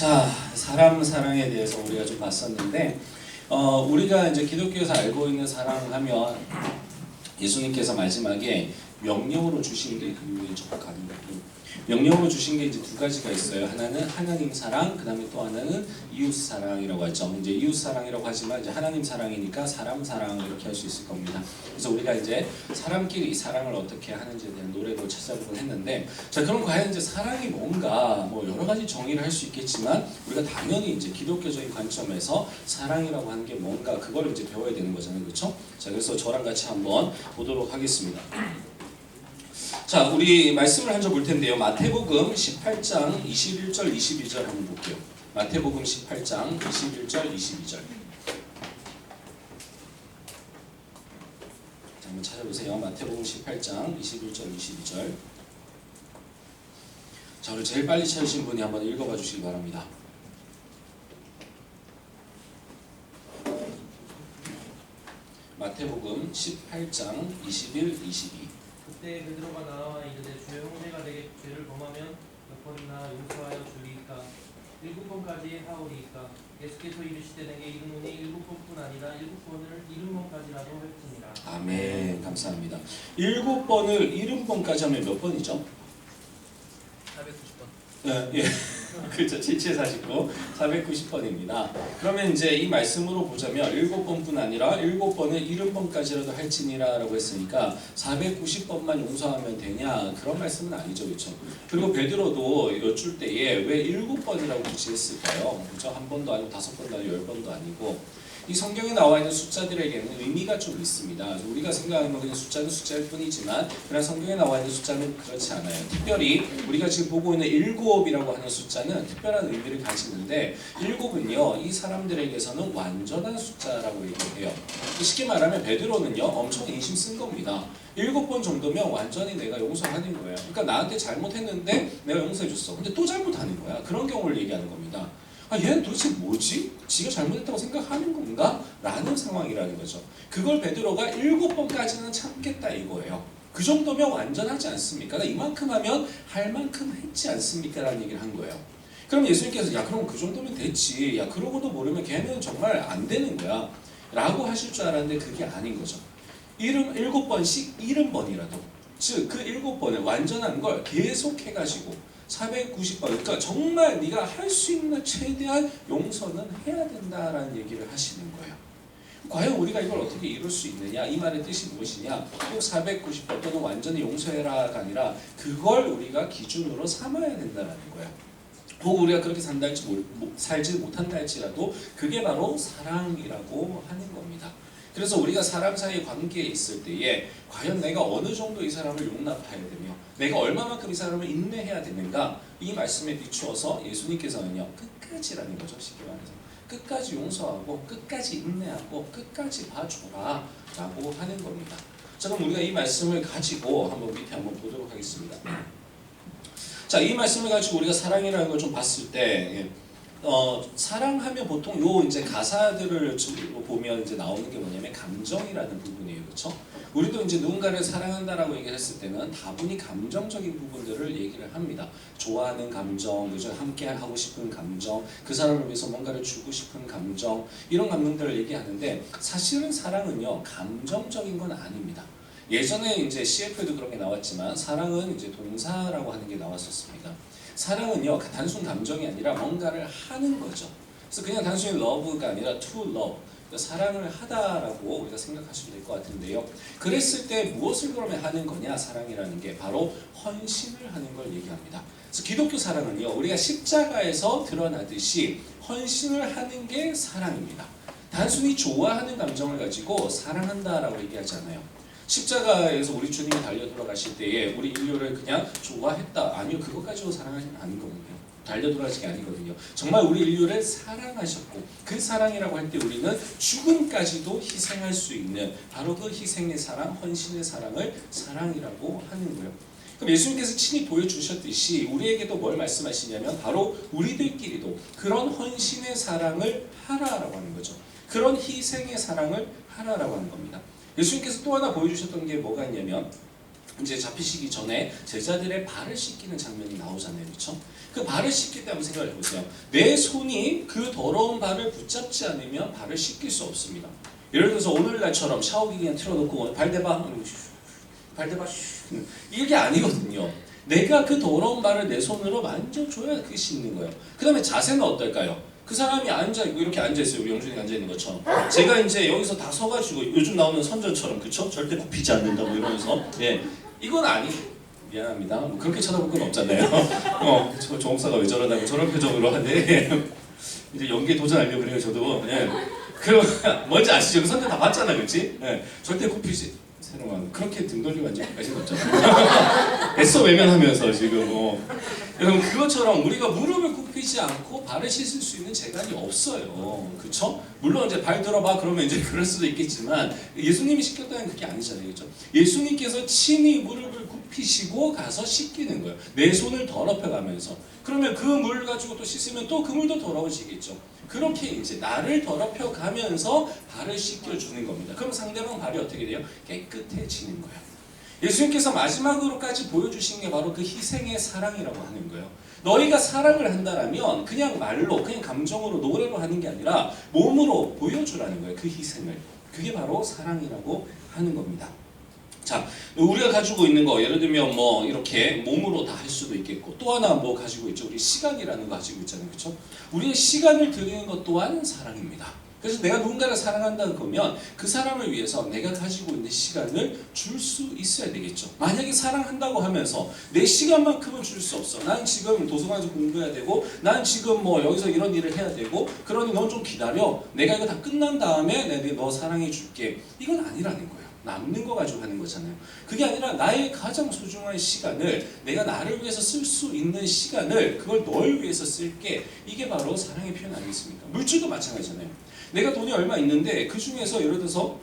자, 사람 사랑에 대해서 우리가 좀 봤었는데, 우리가 이제 기독교에서 알고 있는 사랑하면 예수님께서 마지막에 명령으로 주신 게 그 정확한 명령으로 주신 게 이제 두 가지가 있어요. 하나는 하나님 사랑, 그 다음에 또 하나는 이웃 사랑이라고 하죠. 이제 이웃 사랑이라고 하지만 이제 하나님 사랑이니까 사람 사랑 이렇게 할 수 있을 겁니다. 그래서 우리가 이제 사람끼리 이 사랑을 어떻게 하는지에 대한 노래도 찾아보곤 했는데, 자, 그럼 과연 이제 사랑이 뭔가 뭐 여러 가지 정의를 할 수 있겠지만 우리가 당연히 이제 기독교적인 관점에서 사랑이라고 하는 게 뭔가 그걸 이제 배워야 되는 거잖아요, 그렇죠? 자, 그래서 저랑 같이 한번 보도록 하겠습니다. 자, 우리 말씀을 한 절 볼 텐데요. 마태복음 18장 21절 22절 한번 볼게요. 마태복음 18장 21절 22절. 자, 한번 찾아보세요. 마태복음 18장 21절 22절. 자, 우리 제일 빨리 찾으신 분이 한번 읽어봐 주시기 바랍니다. 마태복음 18장 21, 22. 그때 베드로가 나와 이르되 주여 형제가 내게 죄를 범하면 몇 번이나 용서하여 주리이까? 7번까지 하오리이까? 예수께서 이르시되 내게 이르노니 7번뿐 아니라 7번을 70번까지라도 할지니라. 아멘. 감사합니다. 7번을 70번까지 하면 몇 번이죠? 490번. 예. 그렇죠. 7749 490번입니다. 그러면 이제 이 말씀으로 보자면 7번뿐 아니라 7번을 70번까지라도 할지니라 라고 했으니까 490번만 용서하면 되냐? 그런 말씀은 아니죠. 그렇죠? 그리고 베드로도 여쭐 때에 왜 7번이라고 굳이 했을까요? 그렇죠? 한 번도 아니고 5번도 아니고 10번도 아니고, 이 성경에 나와 있는 숫자들에게는 의미가 좀 있습니다. 우리가 생각하는 건 그냥 숫자는 숫자일 뿐이지만, 그러나 성경에 나와 있는 숫자는 그렇지 않아요. 특별히 우리가 지금 보고 있는 7이라고 하는 숫자는 특별한 의미를 가지는데, 7은요 이 사람들에게서는 완전한 숫자라고 얘기해요. 쉽게 말하면 베드로는요 엄청 인심 쓴 겁니다. 7번 정도면 완전히 내가 용서하는 거예요. 그러니까 나한테 잘못했는데 내가 용서해줬어. 근데 또 잘못하는 거야. 그런 경우를 얘기하는 겁니다. 아, 얘는 도대체 뭐지? 지가 잘못했다고 생각하는 건가? 라는 상황이라는 거죠. 그걸 베드로가 7번까지는 참겠다 이거예요. 그 정도면 완전하지 않습니까? 이만큼 하면 할 만큼 했지 않습니까? 라는 얘기를 한 거예요. 그럼 예수님께서 야 그럼 그 정도면 됐지. 야 그러고도 모르면 걔는 정말 안 되는 거야. 라고 하실 줄 알았는데 그게 아닌 거죠. 7번씩 70번이라도, 즉 그 7번을 완전한 걸 계속 해가지고 490번, 그러니까 정말 네가 할 수 있는 최대한 용서는 해야 된다라는 얘기를 하시는 거예요. 과연 우리가 이걸 어떻게 이룰 수 있느냐? 이 말의 뜻이 무엇이냐? 꼭 490번 또는 완전히 용서해라가 아니라 그걸 우리가 기준으로 삼아야 된다는 거예요. 혹 우리가 그렇게 살지 못한다 할지라도 그게 바로 사랑이라고 하는 겁니다. 그래서 우리가 사람 사이의 관계에 있을 때에 과연 내가 어느 정도 이 사람을 용납해야 되며 내가 얼마만큼 이 사람을 인내해야 되는가, 이 말씀에 비추어서 예수님께서는요 끝까지라는 거죠. 쉽게 말해서 끝까지 용서하고 끝까지 인내하고 끝까지 봐줘라 라고 하는 겁니다. 자, 그럼 우리가 이 말씀을 가지고 한번 밑에 한번 보도록 하겠습니다. 자, 이 말씀을 가지고 우리가 사랑이라는 걸 좀 봤을 때 사랑하면 보통 요 이제 가사들을 보면 이제 나오는 게 뭐냐면 감정이라는 부분이에요. 그렇죠? 우리도 이제 누군가를 사랑한다라고 얘기를 했을 때는 다분히 감정적인 부분들을 얘기를 합니다. 좋아하는 감정, 그죠? 함께 하고 싶은 감정, 그 사람을 위해서 뭔가를 주고 싶은 감정, 이런 감정들을 얘기하는데 사실은 사랑은요 감정적인 건 아닙니다. 예전에 이제 CF에도 그런 게 나왔지만 사랑은 이제 동사라고 하는 게 나왔었습니다. 사랑은요 단순 감정이 아니라 뭔가를 하는 거죠. 그래서 그냥 단순히 love가 아니라 to love, 사랑을 하다라고 우리가 생각하시면 될 것 같은데요. 그랬을 때 무엇을 그러면 하는 거냐? 사랑이라는 게 바로 헌신을 하는 걸 얘기합니다. 그래서 기독교 사랑은요 우리가 십자가에서 드러나듯이 헌신을 하는 게 사랑입니다. 단순히 좋아하는 감정을 가지고 사랑한다라고 얘기하지 않아요. 십자가에서 우리 주님이 달려 돌아가실 때에 우리 인류를 그냥 좋아했다, 아니요, 그것 가지고 사랑하지 아니거든요. 달려 돌아가신 게 아니거든요. 정말 우리 인류를 사랑하셨고 그 사랑이라고 할 때 우리는 죽음까지도 희생할 수 있는 바로 그 희생의 사랑, 헌신의 사랑을 사랑이라고 하는 거예요. 그럼 예수님께서 친히 보여주셨듯이 우리에게도 뭘 말씀하시냐면 바로 우리들끼리도 그런 헌신의 사랑을 하라라고 하는 거죠. 그런 희생의 사랑을 하라라고 하는 겁니다. 예수님께서 또 하나 보여주셨던 게 뭐가 있냐면 이제 잡히시기 전에 제자들의 발을 씻기는 장면이 나오잖아요, 그렇죠? 그 발을 씻길 때 한번 생각해 보세요. 내 손이 그 더러운 발을 붙잡지 않으면 발을 씻길 수 없습니다. 예를 들어서 오늘날처럼 샤워기 그냥 틀어놓고 발 대봐, 발 대봐, 이게 아니거든요. 내가 그 더러운 발을 내 손으로 만져줘야 그게 씻는 거예요. 그 다음에 자세는 어떨까요? 그 사람이 앉아있고 이렇게 앉아있어요. 우리 영준이가 앉아있는 것처럼. 제가 이제 여기서 다 서가지고 요즘 나오는 선전처럼, 그쵸? 절대 굽히지 않는다고 이러면서, 예, 이건 아니. 미안합니다. 뭐 그렇게 쳐다볼 건 없잖아요. 저 조목사가 왜 저러다고 저런 표정으로 하네. 이제 연기에 도전하려고 그래요, 저도. 예. 그럼 뭔지 아시죠? 그 선전 다 봤잖아, 그렇지? 예. 절대 굽히지. 새로운 그렇게 등 돌리고 앉을까지는 없잖아요. 애써 외면하면서 지금 여러분 그것처럼 우리가 무릎을 굽히지 않고 발을 씻을 수 있는 재간이 없어요. 그렇죠? 물론 이제 발 들어봐 그러면 이제 그럴 수도 있겠지만 예수님이 시켰다는 그게 아니잖아요. 그렇죠? 예수님께서 친히 무릎을 굽히시고 가서 씻기는 거예요. 내 손을 더럽혀가면서. 그러면 그 물 가지고 또 씻으면 또 그 물도 더러워지겠죠. 그렇게 이제 나를 더럽혀 가면서 발을 씻겨주는 겁니다. 그럼 상대방 발이 어떻게 돼요? 깨끗해지는 거예요. 예수님께서 마지막으로까지 보여주신 게 바로 그 희생의 사랑이라고 하는 거예요. 너희가 사랑을 한다라면 그냥 말로, 그냥 감정으로, 노래로 하는 게 아니라 몸으로 보여주라는 거예요. 그 희생을. 그게 바로 사랑이라고 하는 겁니다. 자, 우리가 가지고 있는 거 예를 들면 뭐 이렇게 몸으로 다 할 수도 있겠고 또 하나 뭐 가지고 있죠. 우리 시간이라는 거 가지고 있잖아요. 그렇죠? 우리의 시간을 드리는 것 또한 사랑입니다. 그래서 내가 누군가를 사랑한다는 거면 그 사람을 위해서 내가 가지고 있는 시간을 줄 수 있어야 되겠죠. 만약에 사랑한다고 하면서 내 시간만큼은 줄 수 없어. 난 지금 도서관에서 공부해야 되고 난 지금 뭐 여기서 이런 일을 해야 되고 그러니 넌 좀 기다려. 내가 이거 다 끝난 다음에 내가 너 사랑해 줄게. 이건 아니라는 거예요. 남는 거 가지고 하는 거잖아요. 그게 아니라 나의 가장 소중한 시간을 내가 나를 위해서 쓸 수 있는 시간을 그걸 널 위해서 쓸게. 이게 바로 사랑의 표현 아니겠습니까? 물질도 마찬가지잖아요. 내가 돈이 얼마 있는데 그 중에서 예를 들어서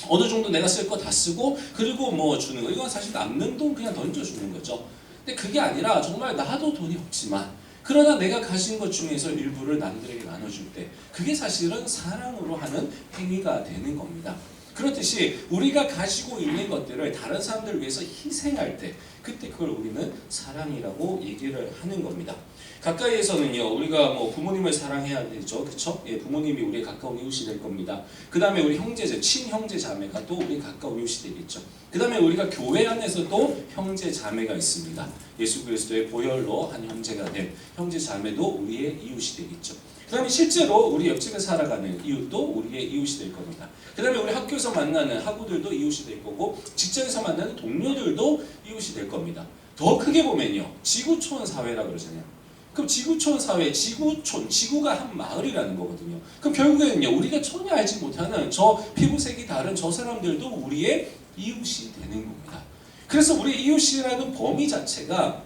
어느 정도 내가 쓸 거 다 쓰고 그리고 뭐 주는 거 이건 사실 남는 돈 그냥 던져주는 거죠. 근데 그게 아니라 정말 나도 돈이 없지만 그러나 내가 가진 것 중에서 일부를 남들에게 나눠줄 때 그게 사실은 사랑으로 하는 행위가 되는 겁니다. 그렇듯이 우리가 가지고 있는 것들을 다른 사람들을 위해서 희생할 때 그때 그걸 우리는 사랑이라고 얘기를 하는 겁니다. 가까이에서는요 우리가 뭐 부모님을 사랑해야 되죠, 그렇죠? 예, 부모님이 우리의 가까운 이웃이 될 겁니다. 그 다음에 우리 형제제, 친형제 자매가 또 우리 가까운 이웃이 되겠죠. 그 다음에 우리가 교회 안에서도 형제 자매가 있습니다. 예수 그리스도의 보혈로 한 형제가 된 형제 자매도 우리의 이웃이 되겠죠. 그 다음에 실제로 우리 옆집에 살아가는 이웃도 우리의 이웃이 될 겁니다. 그 다음에 우리 학교에서 만나는 학우들도 이웃이 될 거고 직장에서 만나는 동료들도 이웃이 될 겁니다. 더 크게 보면요 지구촌 사회라고 그러잖아요. 그럼 지구촌 사회, 지구촌, 지구가 한 마을이라는 거거든요. 그럼 결국에는요 우리가 전혀 알지 못하는 저 피부색이 다른 저 사람들도 우리의 이웃이 되는 겁니다. 그래서 우리 이웃이라는 범위 자체가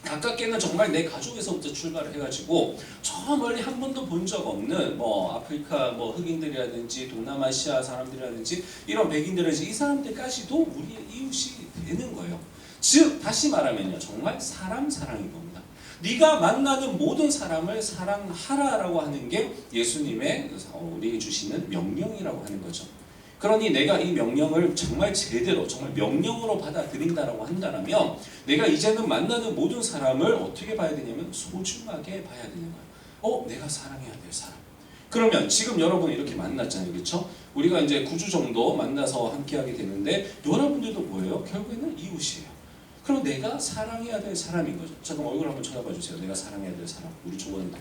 가깝게는 정말 내 가족에서부터 출발을 해가지고 저 멀리 한 번도 본 적 없는 뭐 아프리카 뭐 흑인들이라든지 동남아시아 사람들이라든지 이런 백인들이라든지 이 사람들까지도 우리의 이웃이 되는 거예요. 즉 다시 말하면요 정말 사랑인 겁니다. 네가 만나는 모든 사람을 사랑하라라고 하는 게 예수님의 우리에게 주시는 명령이라고 하는 거죠. 그러니 내가 이 명령을 정말 제대로 정말 명령으로 받아들인다라고 한다면 내가 이제는 만나는 모든 사람을 어떻게 봐야 되냐면 소중하게 봐야 되는 거예요. 내가 사랑해야 될 사람. 그러면 지금 여러분 이렇게 만났잖아요, 그렇죠? 우리가 이제 9주 정도 만나서 함께하게 되는데 여러분들도 뭐예요? 결국에는 이웃이에요. 그럼 내가 사랑해야 될 사람인 거죠. 잠깐 얼굴 한번 쳐다봐 주세요. 내가 사랑해야 될 사람. 우리 조원도.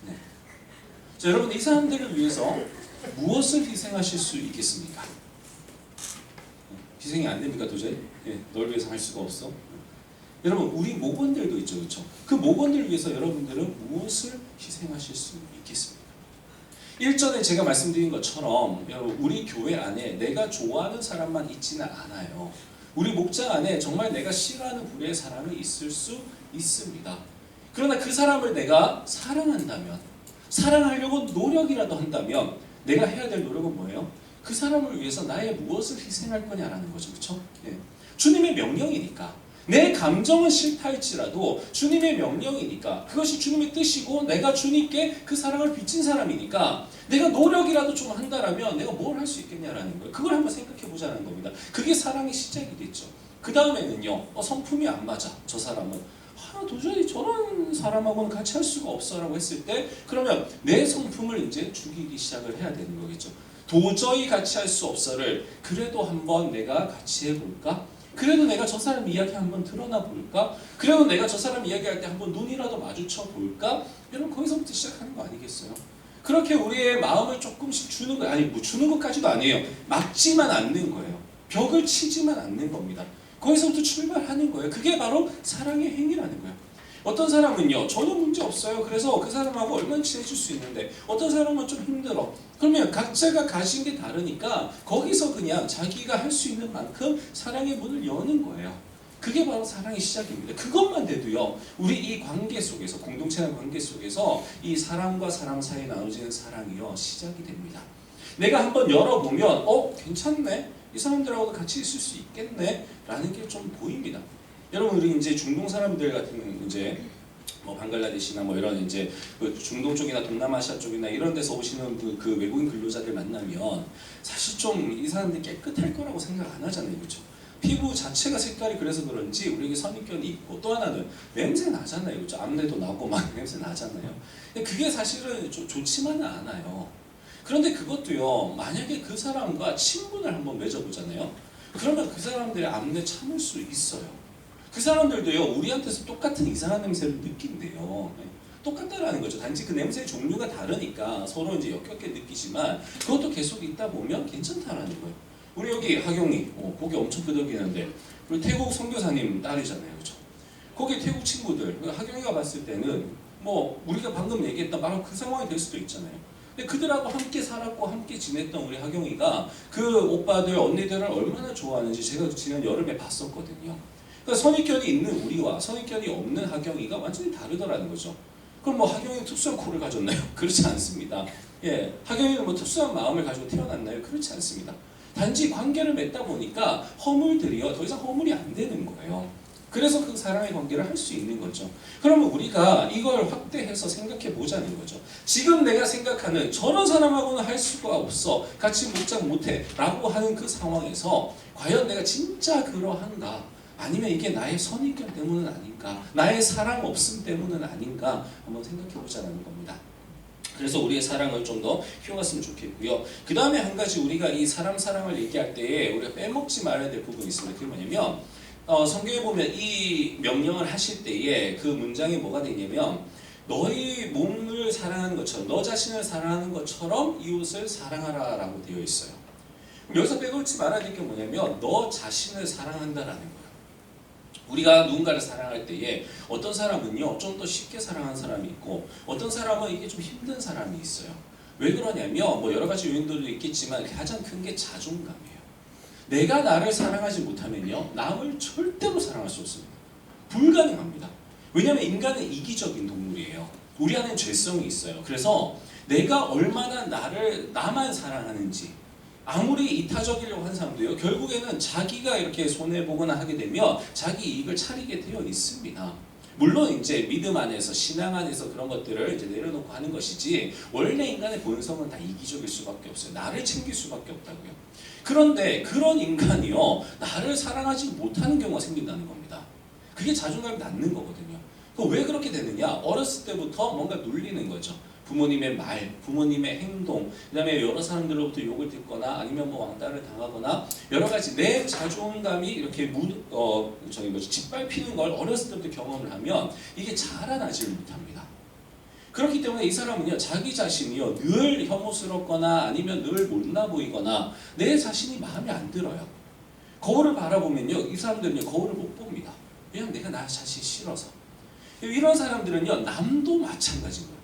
네. 자, 여러분 이 사람들을 위해서 무엇을 희생하실 수 있겠습니까? 희생이 안 됩니까 도저히? 널 위해서 할 수가 없어. 여러분 우리 목원들도 있죠, 그렇죠? 그 목원들을 위해서 여러분들은 무엇을 희생하실 수 있겠습니까? 일전에 제가 말씀드린 것처럼 여러분 우리 교회 안에 내가 좋아하는 사람만 있지는 않아요. 우리 목장 안에 정말 내가 싫어하는 부류의 사람이 있을 수 있습니다. 그러나 그 사람을 내가 사랑한다면, 사랑하려고 노력이라도 한다면 내가 해야 될 노력은 뭐예요? 그 사람을 위해서 나의 무엇을 희생할 거냐라는 거죠, 그렇죠? 예. 주님의 명령이니까 내 감정은 싫다 할지라도 주님의 명령이니까 그것이 주님의 뜻이고 내가 주님께 그 사랑을 빚진 사람이니까 내가 노력이라도 좀 한다라면 내가 뭘 할 수 있겠냐라는 거예요. 그걸 한번 생각해 보자는 겁니다. 그게 사랑의 시작이겠죠. 그 다음에는요. 성품이 안 맞아. 저 사람은. 도저히 저런 사람하고는 같이 할 수가 없어라고 했을 때 그러면 내 성품을 이제 죽이기 시작을 해야 되는 거겠죠. 도저히 같이 할 수 없어를 그래도 한번 내가 같이 해볼까? 그래도 내가 저 사람 이야기 한번 드러나 볼까? 그래도 내가 저 사람 이야기할 때 한번 눈이라도 마주쳐 볼까? 여러분 거기서부터 시작하는 거 아니겠어요? 그렇게 우리의 마음을 조금씩 주는 거 아니 뭐 주는 것까지도 아니에요. 막지만 않는 거예요. 벽을 치지만 않는 겁니다. 거기서부터 출발하는 거예요. 그게 바로 사랑의 행위라는 거예요. 어떤 사람은요 전혀 문제 없어요. 그래서 그 사람하고 얼마나 친해질 수 있는데 어떤 사람은 좀 힘들어. 그러면 각자가 가진 게 다르니까 거기서 그냥 자기가 할 수 있는 만큼 사랑의 문을 여는 거예요. 그게 바로 사랑의 시작입니다. 그것만 돼도요 우리 이 관계 속에서 공동체의 관계 속에서 이 사람과 사람 사이에 나눠지는 사랑이요 시작이 됩니다. 내가 한번 열어보면 괜찮네. 이 사람들하고도 같이 있을 수 있겠네 라는 게 좀 보입니다. 여러분 우리 이제 중동 사람들 같은 이제 뭐 방글라데시나 뭐 이런 이제 그 중동 쪽이나 동남아시아 쪽이나 이런 데서 오시는 그 외국인 근로자들 만나면 사실 좀 이 사람들이 깨끗할 거라고 생각 안 하잖아요. 그렇죠? 피부 자체가 색깔이 그래서 그런지 우리에게 선입견이 있고 또 하나는 냄새 나잖아요. 그렇죠? 암내도 나고 막 냄새 나잖아요. 근데 그게 사실은 좋지만은 않아요. 그런데 그것도요 만약에 그 사람과 친분을 한번 맺어보잖아요. 그러면 그 사람들의 암내 참을 수 있어요. 그 사람들도요 우리한테서 똑같은 이상한 냄새를 느낀대요. 똑같다라는 거죠. 단지 그 냄새의 종류가 다르니까 서로 이제 역겹게 느끼지만 그것도 계속 있다 보면 괜찮다라는 거예요. 우리 여기 하경이 고기 엄청 끄덕이는데 그리고 태국 선교사님 딸이잖아요. 그렇죠? 거기 태국 친구들 하경이가 봤을 때는 뭐 우리가 방금 얘기했던 바로 그 상황이 될 수도 있잖아요. 근데 그들하고 함께 살았고 함께 지냈던 우리 하경이가 그 오빠들 언니들을 얼마나 좋아하는지 제가 지난 여름에 봤었거든요. 그러니까 선입견이 있는 우리와 선입견이 없는 하경이가 완전히 다르더라는 거죠. 그럼 뭐 하경이는 특수한 코를 가졌나요? 그렇지 않습니다. 예, 하경이는 뭐 특수한 마음을 가지고 태어났나요? 그렇지 않습니다. 단지 관계를 맺다 보니까 허물들이요 더 이상 허물이 안 되는 거예요. 그래서 그 사랑의 관계를 할 수 있는 거죠. 그러면 우리가 이걸 확대해서 생각해 보자는 거죠. 지금 내가 생각하는 저런 사람하고는 할 수가 없어. 같이 묵자 못해. 라고 하는 그 상황에서 과연 내가 진짜 그러한가? 아니면 이게 나의 선입견 때문은 아닌가? 나의 사랑 없음 때문은 아닌가? 한번 생각해 보자는 겁니다. 그래서 우리의 사랑을 좀 더 키워갔으면 좋겠고요. 그 다음에 한 가지 우리가 이 사랑을 얘기할 때에 우리가 빼먹지 말아야 될 부분이 있습니다. 그게 뭐냐면 성경에 보면 이 명령을 하실 때에 그 문장이 뭐가 되냐면 너희 몸을 사랑하는 것처럼 너 자신을 사랑하는 것처럼 이웃을 사랑하라 라고 되어 있어요. 여기서 빼놓지 말아야 될 게 뭐냐면 너 자신을 사랑한다라는 거예요. 우리가 누군가를 사랑할 때에 어떤 사람은요 좀 더 쉽게 사랑하는 사람이 있고 어떤 사람은 이게 좀 힘든 사람이 있어요. 왜 그러냐면 뭐 여러 가지 요인들도 있겠지만 가장 큰 게 자존감이에요. 내가 나를 사랑하지 못하면요 남을 절대로 사랑할 수 없습니다. 불가능합니다. 왜냐하면 인간은 이기적인 동물이에요. 우리 안에 죄성이 있어요. 그래서 내가 얼마나 나만 사랑하는지 아무리 이타적이려고 한 사람도요 결국에는 자기가 이렇게 손해보거나 하게 되면 자기 이익을 차리게 되어 있습니다. 물론 이제 믿음 안에서 신앙 안에서 그런 것들을 이제 내려놓고 하는 것이지 원래 인간의 본성은 다 이기적일 수밖에 없어요. 나를 챙길 수밖에 없다고요. 그런데 그런 인간이요 나를 사랑하지 못하는 경우가 생긴다는 겁니다. 그게 자존감이 낮는 거거든요. 왜 그렇게 되느냐? 어렸을 때부터 뭔가 눌리는 거죠. 부모님의 말, 부모님의 행동, 그 다음에 여러 사람들로부터 욕을 듣거나 아니면 뭐 왕따를 당하거나 여러 가지 내 자존감이 이렇게 짓밟히는 걸 어렸을 때부터 경험을 하면 이게 자라나지를 못합니다. 그렇기 때문에 이 사람은요 자기 자신이요 늘 혐오스럽거나 아니면 늘 못나 보이거나 내 자신이 마음에 안 들어요. 거울을 바라보면요 이 사람들은요 거울을 못 봅니다. 그냥 내가 나 자신 싫어서. 이런 사람들은요 남도 마찬가지인 거예요.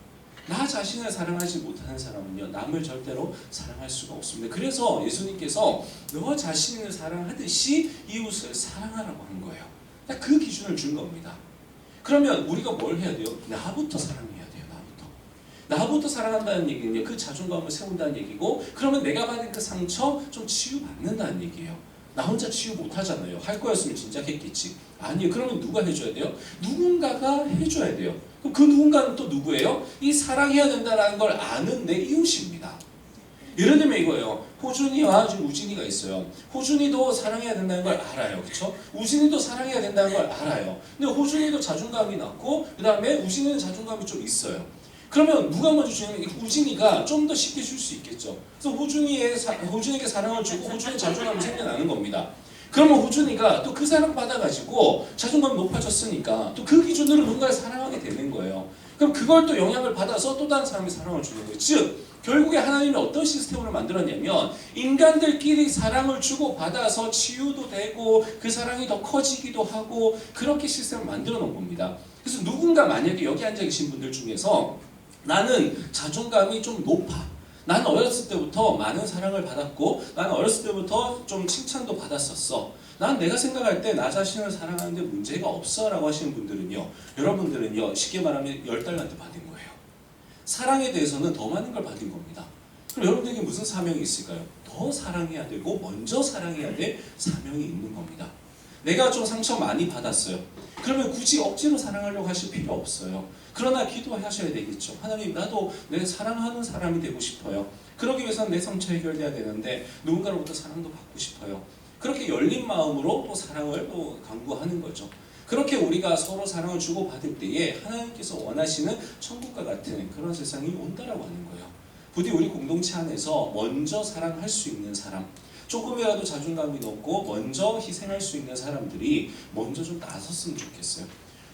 나 자신을 사랑하지 못하는 사람은요 남을 절대로 사랑할 수가 없습니다. 그래서 예수님께서 너 자신을 사랑하듯이 이웃을 사랑하라고 한 거예요. 그 기준을 준 겁니다. 그러면 우리가 뭘 해야 돼요? 나부터 사랑해야 돼요. 나부터 사랑한다는 얘기는요 그 자존감을 세운다는 얘기고 그러면 내가 받은 그 상처 좀 치유받는다는 얘기예요. 나 혼자 치유 못하잖아요. 할 거였으면 진작 했겠지. 아니요. 그러면 누가 해줘야 돼요? 누군가가 해줘야 돼요. 그럼 그 누군가는 또 누구예요? 이 사랑해야 된다는 걸 아는 내 이웃입니다. 예를 들면 이거예요. 호준이와 지금 우진이가 있어요. 호준이도 사랑해야 된다는 걸 알아요. 그렇죠? 우진이도 사랑해야 된다는 걸 알아요. 근데 호준이도 자존감이 낮고 그 다음에 우진이는 자존감이 좀 있어요. 그러면 누가 먼저 주냐면 우진이가 좀 더 쉽게 줄 수 있겠죠. 그래서 호준이에게 사랑을 주고 호준이의 자존감이 생겨나는 겁니다. 그러면 호준이가 또 그 사랑 받아가지고 자존감이 높아졌으니까 또 그 기준으로 누군가를 사랑하게 되는 거예요. 그럼 그걸 또 영향을 받아서 또 다른 사람이 사랑을 주는 거예요. 즉 결국에 하나님이 어떤 시스템으로 만들었냐면 인간들끼리 사랑을 주고 받아서 치유도 되고 그 사랑이 더 커지기도 하고 그렇게 시스템을 만들어 놓은 겁니다. 그래서 누군가 만약에 여기 앉아 계신 분들 중에서 나는 자존감이 좀 높아. 나는 어렸을 때부터 많은 사랑을 받았고 나는 어렸을 때부터 좀 칭찬도 받았었어. 난 내가 생각할 때 나 자신을 사랑하는데 문제가 없어 라고 하시는 분들은요. 여러분들은요. 쉽게 말하면 10달란트 받은 거예요. 사랑에 대해서는 더 많은 걸 받은 겁니다. 그럼 여러분들에게 무슨 사명이 있을까요? 더 사랑해야 되고 먼저 사랑해야 될 사명이 있는 겁니다. 내가 좀 상처 많이 받았어요. 그러면 굳이 억지로 사랑하려고 하실 필요 없어요. 그러나 기도하셔야 되겠죠. 하나님 나도 내 사랑하는 사람이 되고 싶어요. 그러기 위해서는 내 상처 해결돼야 되는데 누군가로부터 사랑도 받고 싶어요. 그렇게 열린 마음으로 또 사랑을 또 강구하는 거죠. 그렇게 우리가 서로 사랑을 주고받을 때에 하나님께서 원하시는 천국과 같은 그런 세상이 온다라고 하는 거예요. 부디 우리 공동체 안에서 먼저 사랑할 수 있는 사람, 조금이라도 자존감이 높고 먼저 희생할 수 있는 사람들이 먼저 좀 나섰으면 좋겠어요.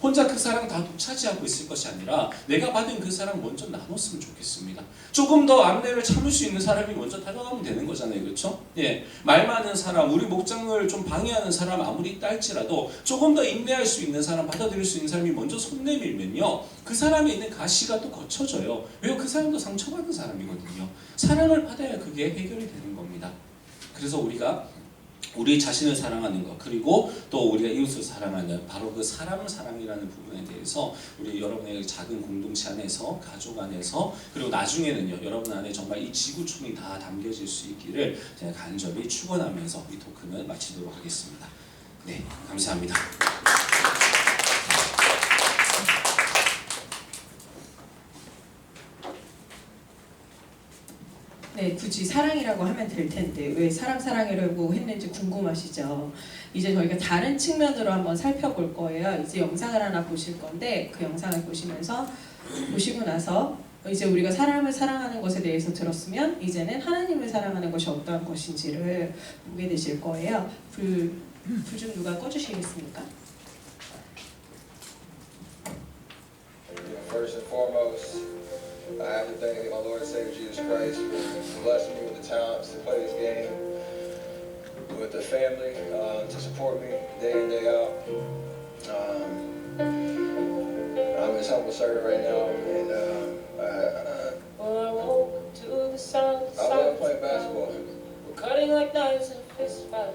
혼자 그 사랑 다 독차지하고 있을 것이 아니라 내가 받은 그 사랑 먼저 나눴으면 좋겠습니다. 조금 더 안내를 참을 수 있는 사람이 먼저 다가가면 되는 거잖아요. 그렇죠? 예, 말 많은 사람, 우리 목장을 좀 방해하는 사람 아무리 있다 할지라도 조금 더 인내할 수 있는 사람, 받아들일 수 있는 사람이 먼저 손 내밀면요. 그 사람에 있는 가시가 또 거쳐져요. 왜요? 그 사람도 상처받은 사람이거든요. 사랑을 받아야 그게 해결이 되는 겁니다. 그래서 우리가 우리 자신을 사랑하는 것 그리고 또 우리가 이웃을 사랑하는 바로 그 사람을 사랑이라는 부분에 대해서 우리 여러분의 작은 공동체 안에서 가족 안에서 그리고 나중에는요 여러분 안에 정말 이 지구촌이 다 담겨질 수 있기를 제가 간절히 축원하면서 이 토크는 마치도록 하겠습니다. 네, 감사합니다. 네, 굳이 사랑이라고 하면 될 텐데 왜 사랑이라고 했는지 궁금하시죠? 이제 저희가 다른 측면으로 한번 살펴볼 거예요. 이제 영상을 하나 보실 건데 그 영상을 보시고 나서 이제 우리가 사람을 사랑하는 것에 대해서 들었으면 이제는 하나님을 사랑하는 것이 어떠한 것인지를 보게 되실 거예요. 불 좀 누가 꺼주시겠습니까? First and foremost, I have to thank my Lord and Savior Jesus Christ for blessing me with the talents to play this game, with the family to support me day in, day out. I'm his humble servant right now, and Well, I woke up to the sound of I love playing basketball. We're cutting like knives in a fist fight.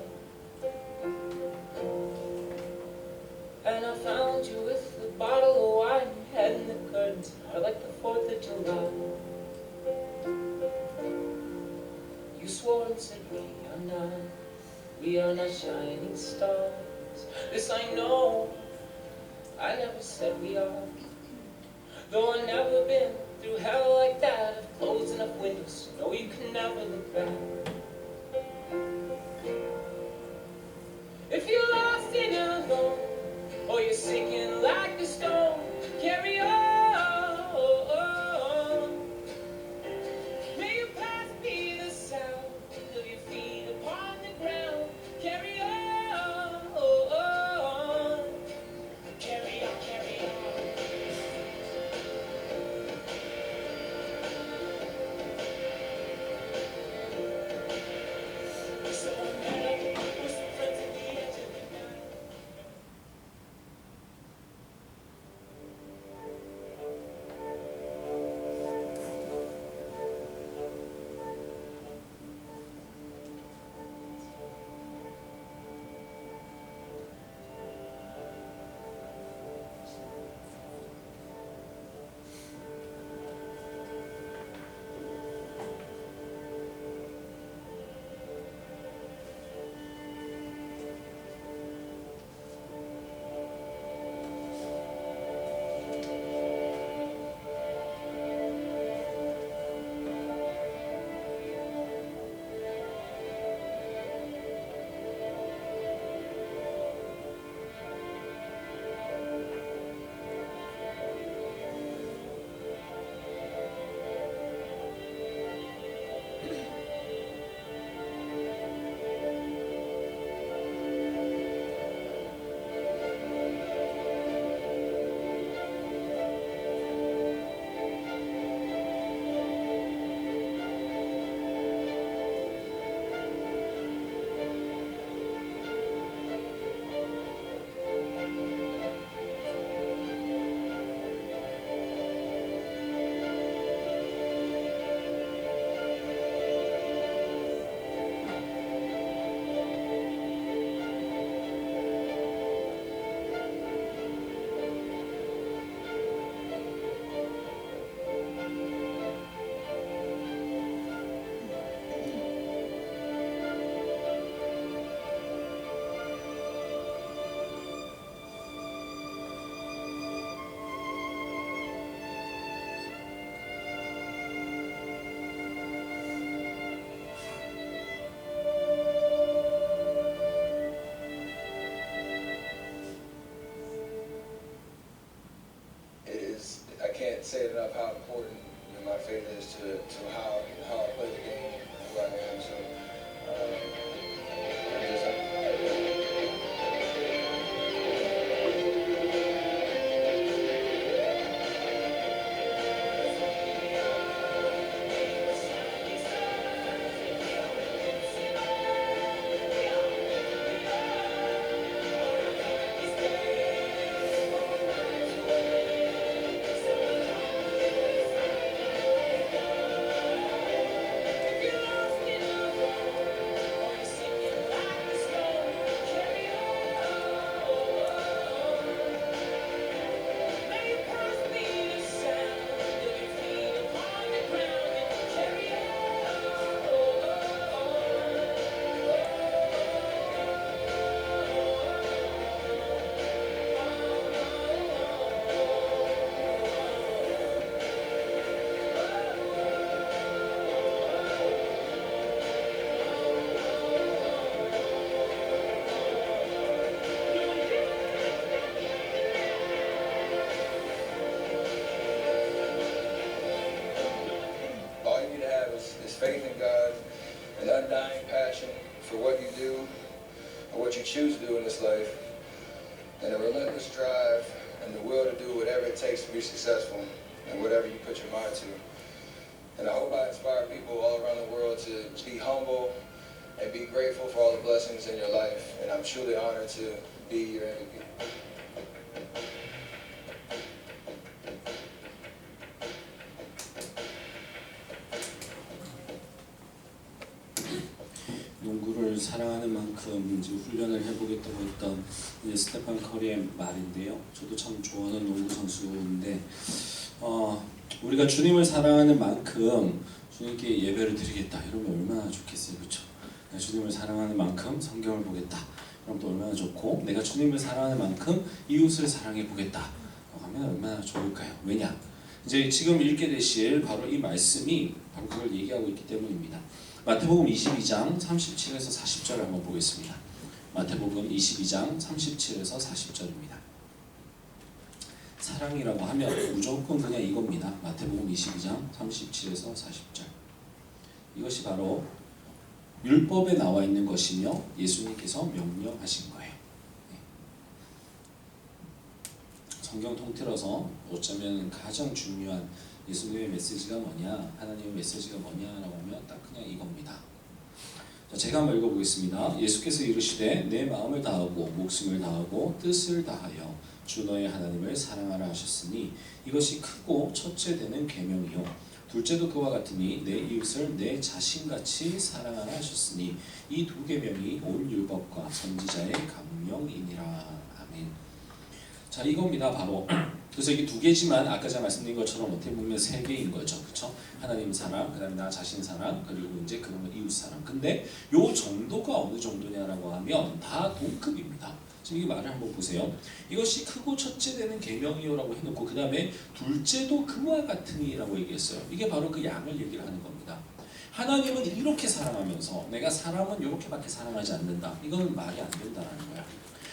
And I found you with a bottle of wine, head in the curtains, hard like the 4th of July. You swore and said we are not shining stars. This I know, I never said we are. Though I've never been through hell like that, I've closed enough windows, so no you can never look back. If you're lost and alone, or you're sinking like a stone, carry on. May your past be the sound of your feet upon the ground. Carry on. Carry on, carry on. say enough how important my faith is to how I play the game and who I am. So faith in God, an undying passion for what you do or what you choose to do in this life, and a relentless drive and the will to do whatever it takes to be successful and whatever you put your mind to. And I hope I inspire people all around the world to be humble and be grateful for all the blessings in your life. And I'm truly honored to be your MVP. 농구를 사랑하는 만큼 이제 훈련을 해보겠다고 했던 이제 스테판 커리의 말인데요. 저도 참 좋아하는 농구 선수인데 우리가 주님을 사랑하는 만큼 주님께 예배를 드리겠다 이러면 얼마나 좋겠어요, 그렇죠? 내가 주님을 사랑하는 만큼 성경을 보겠다. 그럼 또 얼마나 좋고 내가 주님을 사랑하는 만큼 이웃을 사랑해 보겠다. 하면 얼마나 좋을까요? 왜냐? 이제 지금 읽게 되실 바로 이 말씀이 바로 그걸 얘기하고 있기 때문입니다. 마태복음 22장 37에서 40절을 한번 보겠습니다. 마태복음 22장 37에서 40절입니다. 사랑이라고 하면 무조건 그냥 이겁니다. 마태복음 22장 37에서 40절. 이것이 바로 율법에 나와 있는 것이며 예수님께서 명령하신 거예요. 성경 통틀어서 어쩌면 가장 중요한 예수님의 메시지가 뭐냐, 하나님의 메시지가 뭐냐라고 하면 딱 그냥 이겁니다. 자, 제가 한번 읽어보겠습니다. 예수께서 이르시되 내 마음을 다하고 목숨을 다하고 뜻을 다하여 주 너의 하나님을 사랑하라 하셨으니 이것이 크고 첫째 되는 계명이요 둘째도 그와 같으니 내 이웃을 내 자신같이 사랑하라 하셨으니 이 두 계명이 온 율법과 선지자의 강령이니라. 아멘. 자, 이겁니다. 바로 그래서 이게 두 개지만 아까 제가 말씀드린 것처럼 어떻게 보면 세 개인 거죠, 그렇죠? 하나님 사랑, 그다음에 나 자신 사랑, 그리고 이제 그러면 이웃 사랑. 근데 요 정도가 어느 정도냐라고 하면 다 동급입니다. 지금 이 말을 한번 보세요. 이것이 크고 첫째 되는 계명이요라고 해놓고 그 다음에 둘째도 그와 같으니라고 얘기했어요. 이게 바로 그 양을 얘기를 하는 겁니다. 하나님은 이렇게 사랑하면서 내가 사람은 이렇게밖에 사랑하지 않는다. 이건 말이 안 된다는 거야.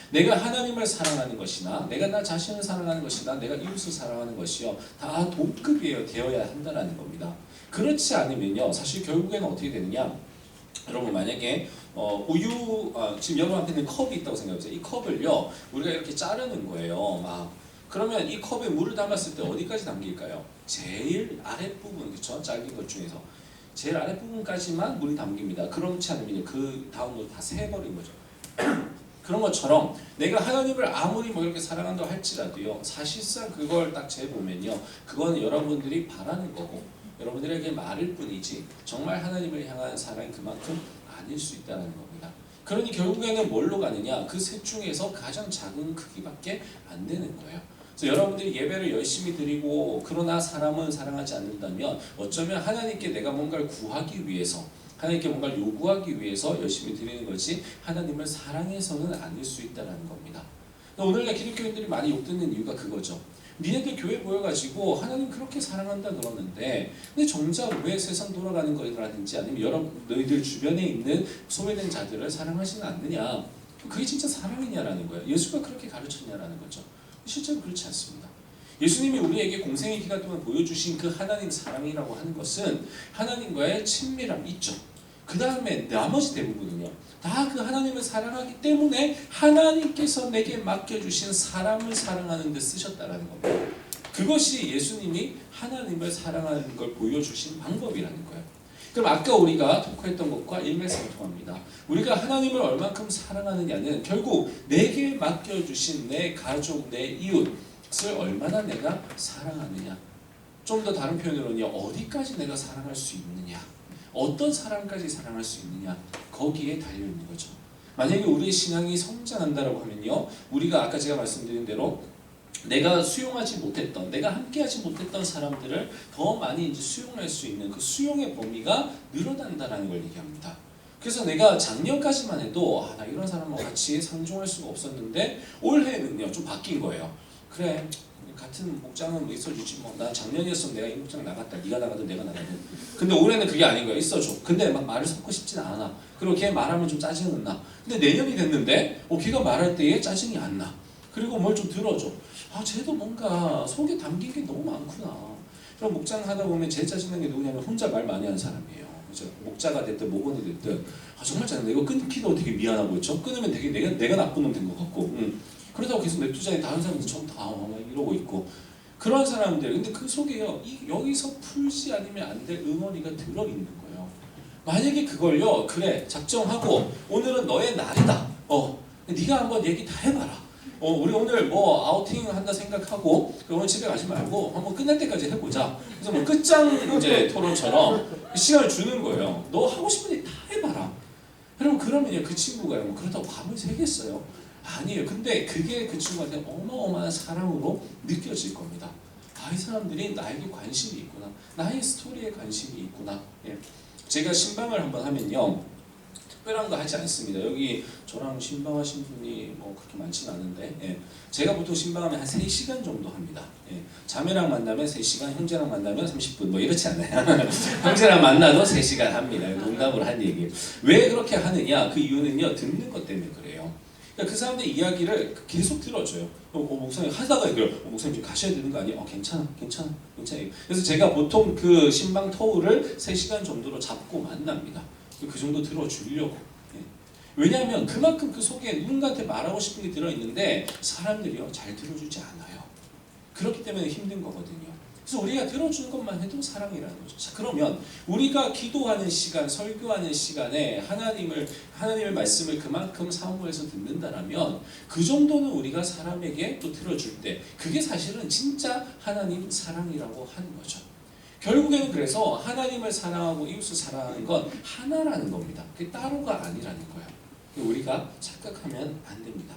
내가 하나님을 사랑하는 것이나 내가 나 자신을 사랑하는 것이나 내가 이웃을 사랑하는 것이요 다 동급이에요. 되어야 한다는 겁니다. 그렇지 않으면요 사실 결국에는 어떻게 되느냐, 여러분 만약에 우유 지금 여러분한테 있는 컵이 있다고 생각해보세요. 이 컵을요 우리가 이렇게 자르는 거예요. 막 그러면 이 컵에 물을 담았을 때 어디까지 담길까요? 제일 아랫부분, 그렇죠? 잘린 것 중에서 제일 아랫부분까지만 물이 담깁니다. 그렇지 않으면 그 다음으로 다 새버린 거죠. 그런 것처럼 내가 하나님을 아무리 뭐 이렇게 사랑한다고 할지라도요 사실상 그걸 딱 재보면요 그거는 여러분들이 바라는 거고 여러분들에게 말일 뿐이지 정말 하나님을 향한 사랑이 그만큼 아닐 수 있다는 겁니다. 그러니 결국에는 뭘로 가느냐, 그 셋 중에서 가장 작은 크기밖에 안 되는 거예요. 그래서 여러분들이 예배를 열심히 드리고 그러나 사람은 사랑하지 않는다면 어쩌면 하나님께 내가 뭔가를 구하기 위해서 하나님께 뭔가를 요구하기 위해서 열심히 드리는 거지 하나님을 사랑해서는 아닐 수 있다는 겁니다. 오늘날 기독교인들이 많이 욕듣는 이유가 그거죠. 니네들 교회 모여가지고 하나님 그렇게 사랑한다 그러는데 근데 정작 왜 세상 돌아가는 거라든지 아니면 너희들 주변에 있는 소외된 자들을 사랑하지는 않느냐, 그게 진짜 사랑이냐라는 거예요. 예수가 그렇게 가르쳤냐라는 거죠. 실제로 그렇지 않습니다. 예수님이 우리에게 공생의 기간 동안 보여주신 그 하나님 사랑이라고 하는 것은 하나님과의 친밀함이 있죠. 그 다음에 나머지 대부분은요, 다 그 하나님을 사랑하기 때문에 하나님께서 내게 맡겨주신 사람을 사랑하는 데 쓰셨다라는 겁니다. 그것이 예수님이 하나님을 사랑하는 걸 보여주신 방법이라는 거예요. 그럼 아까 우리가 토크했던 것과 일맥상통합니다. 우리가 하나님을 얼만큼 사랑하느냐는 결국 내게 맡겨주신 내 가족, 내 이웃을 얼마나 내가 사랑하느냐. 좀 더 다른 표현으로는요, 어디까지 내가 사랑할 수 있느냐, 어떤 사람까지 사랑할 수 있느냐, 거기에 달려있는 거죠. 만약에 우리의 신앙이 성장한다고 하면요, 우리가 아까 제가 말씀드린 대로 내가 수용하지 못했던, 내가 함께하지 못했던 사람들을 더 많이 이제 수용할 수 있는 그 수용의 범위가 늘어난다는 걸 얘기합니다. 그래서 내가 작년까지만 해도 나 이런 사람과 같이 상종할 수가 없었는데 올해는요 좀 바뀐 거예요. 그래, 같은 목장은 뭐 있어주지 뭐. 난 작년이었으면 내가 이 목장 나갔다. 네가 나가든 내가 나가든. 근데 올해는 그게 아닌 거야. 있어줘. 근데 막 말을 섞고 싶진 않아. 그리고 걔 말하면 좀 짜증은 나. 근데 내년이 됐는데 걔가 말할 때에 짜증이 안 나. 그리고 뭘 좀 들어줘. 쟤도 뭔가 속에 담긴 게 너무 많구나. 그럼 목장 하다 보면 제일 짜증나는 게 누구냐면 혼자 말 많이 하는 사람이에요. 그죠? 목자가 됐든 목원이 됐든 정말 짜증나. 이거 끊기도 되게 미안하고 있죠. 끊으면 되게 내가 나쁜 놈 된 것 같고. 그러다가 계속 냅두자니 다른 사람들이 좀 다 이러고 있고 그런 사람들. 근데 그 속에요 여기서 풀지 않으면 안 될 응어리가 들어있는 거예요. 만약에 그걸요 그래 작정하고 오늘은 너의 날이다. 네가 한번 얘기 다 해봐라. 우리 오늘 뭐 아우팅 한다 생각하고 오늘 집에 가지 말고 한번 끝날 때까지 해보자. 그래서 뭐 끝장 이제 토론처럼 시간을 주는 거예요. 너 하고 싶은 얘기 다 해봐라. 그러면요 그 친구가요 뭐 그렇다고 밤을 새겠어요? 아니에요. 근데 그게 그 친구한테 어마어마한 사랑으로 느껴질 겁니다. 이 사람들이 나에게 관심이 있구나. 나의 스토리에 관심이 있구나. 예. 제가 신방을 한번 하면요 특별한 거 하지 않습니다. 여기 저랑 신방하신 분이 뭐 그렇게 많지는 않은데 예. 제가 보통 신방하면 한 3시간 정도 합니다. 예. 자매랑 만나면 3시간, 형제랑 만나면 30분 뭐 이렇지 않아요. 형제랑 만나도 3시간 합니다. 농담으로 한 얘기. 왜 그렇게 하느냐? 그 이유는요 듣는 것 때문에 그래요. 그러니까 그 사람들 이야기를 계속 들어줘요. 목사님 하다가 그래요. 목사님 지금 가셔야 되는 거 아니에요? 괜찮아. 그래서 제가 보통 그 신방 토우를 3시간 정도로 잡고 만납니다. 그 정도 들어주려고. 왜냐하면 그만큼 그 속에 누군가한테 말하고 싶은 게 들어있는데 사람들이요 잘 들어주지 않아요. 그렇기 때문에 힘든 거거든요. 그래서 우리가 들어주는 것만 해도 사랑이라는 거죠. 자, 그러면 우리가 기도하는 시간, 설교하는 시간에 하나님의 말씀을 그만큼 사모해서 듣는다라면 그 정도는 우리가 사람에게 또 들어줄 때 그게 사실은 진짜 하나님 사랑이라고 하는 거죠. 결국에는 그래서 하나님을 사랑하고 이웃을 사랑하는 건 하나라는 겁니다. 그게 따로가 아니라는 거예요. 우리가 착각하면 안 됩니다.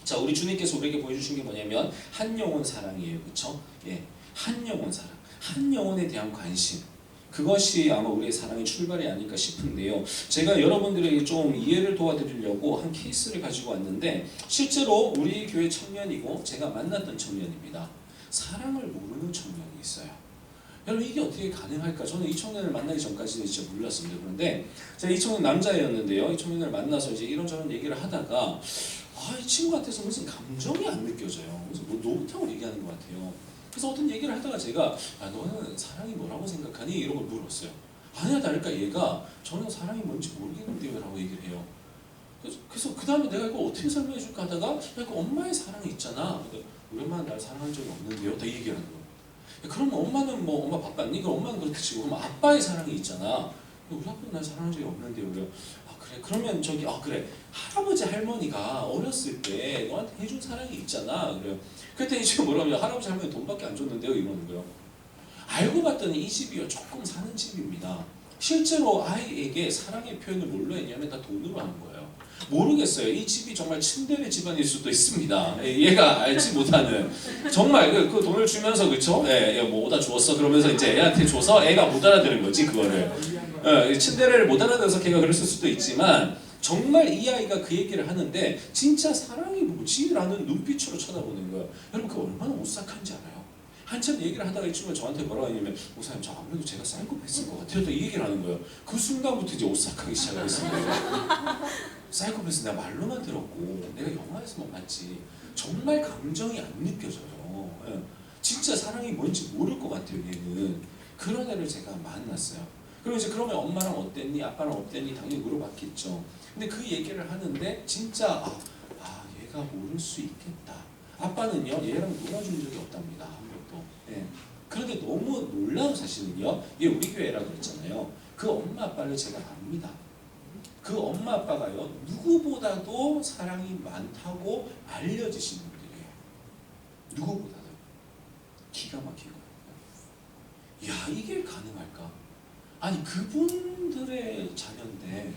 자, 우리 주님께서 우리에게 보여주신 게 뭐냐면 한 영혼 사랑이에요. 그렇죠? 예. 한 영혼 사랑, 한 영혼에 대한 관심, 그것이 아마 우리의 사랑의 출발이 아닐까 싶은데요. 제가 여러분들에게 좀 이해를 도와드리려고 한 케이스를 가지고 왔는데 실제로 우리 교회 청년이고 제가 만났던 청년입니다. 사랑을 모르는 청년이 있어요. 여러분 이게 어떻게 가능할까? 저는 이 청년을 만나기 전까지는 진짜 몰랐습니다. 그런데 제가 이 청년 남자였는데요. 이 청년을 만나서 이제 이런저런 얘기를 하다가 이 친구한테서 무슨 감정이 안 느껴져요. 그래서 뭐 노릇하고 얘기하는 것 같아요. 그래서 어떤 얘기를 하다가 제가 너는 사랑이 뭐라고 생각하니? 이런 걸 물었어요. 아니야 다를까 얘가 저는 사랑이 뭔지 모르겠는데요 라고 얘기를 해요. 그래서 그 다음에 내가 이거 어떻게 설명해 줄까 하다가 그 엄마의 사랑이 있잖아. 우리 엄마는 날 사랑한 적이 없는데요. 다 얘기하는 거예요. 그러면 엄마는 뭐 엄마 바빴니? 그럼 엄마는 그렇게 치고 그럼 아빠의 사랑이 있잖아. 우리 아빠는 날 사랑한 적이 없는데요. 그래요. 그래 그러면 저기 그래 할아버지 할머니가 어렸을 때 너한테 해준 사랑이 있잖아. 그래요. 그랬더니 지금 뭐라면 할아버지 할머니 돈밖에 안 줬는데요 이러는 거예요. 알고 봤더니 이 집이요 조금 사는 집입니다. 실제로 아이에게 사랑의 표현을 뭘로 했냐면 다 돈으로 하는 거예요. 모르겠어요. 이 집이 정말 츤데레 집안일 수도 있습니다. 얘가 알지 못하는 정말 그 돈을 주면서 그쵸? 뭐 오다 주었어 그러면서 이제 애한테 줘서 애가 못 알아들은 거지 그거를. 츤데레를 못 알아들어서 걔가 그랬을 수도 있지만 정말 이 아이가 그 얘기를 하는데 진짜 사랑이 뭐지? 라는 눈빛으로 쳐다보는 거예요. 여러분 그 얼마나 오싹한지 알아요? 한참 얘기를 하다가 이 친구가 저한테 뭐라고 하냐면 목사님 저 아무래도 제가 사이코패스인 것 같아요. 또 이 얘기를 하는 거예요. 그 순간부터 이제 오싹하기 시작했습니다. 사이코패스 내가 말로만 들었고 내가 영화에서만 봤지 정말 감정이 안 느껴져요. 진짜 사랑이 뭔지 모를 것 같아요. 얘는. 그런 애를 제가 만났어요. 그리고 이제 그러면 엄마랑 어땠니? 아빠랑 어땠니? 당연히 물어봤겠죠. 근데 그 얘기를 하는데 진짜 얘가 모를 수 있겠다. 아빠는요 얘랑 놀아준 적이 없답니다. 한 번도. 예. 그런데 너무 놀라운 사실은요, 얘 우리 교회라고 했잖아요. 그 엄마 아빠를 제가 압니다. 그 엄마 아빠가요 누구보다도 사랑이 많다고 알려지시는 분들이에요. 누구보다도. 기가 막히고요. 야, 이게 가능할까? 아니 그분들의 자녀인데,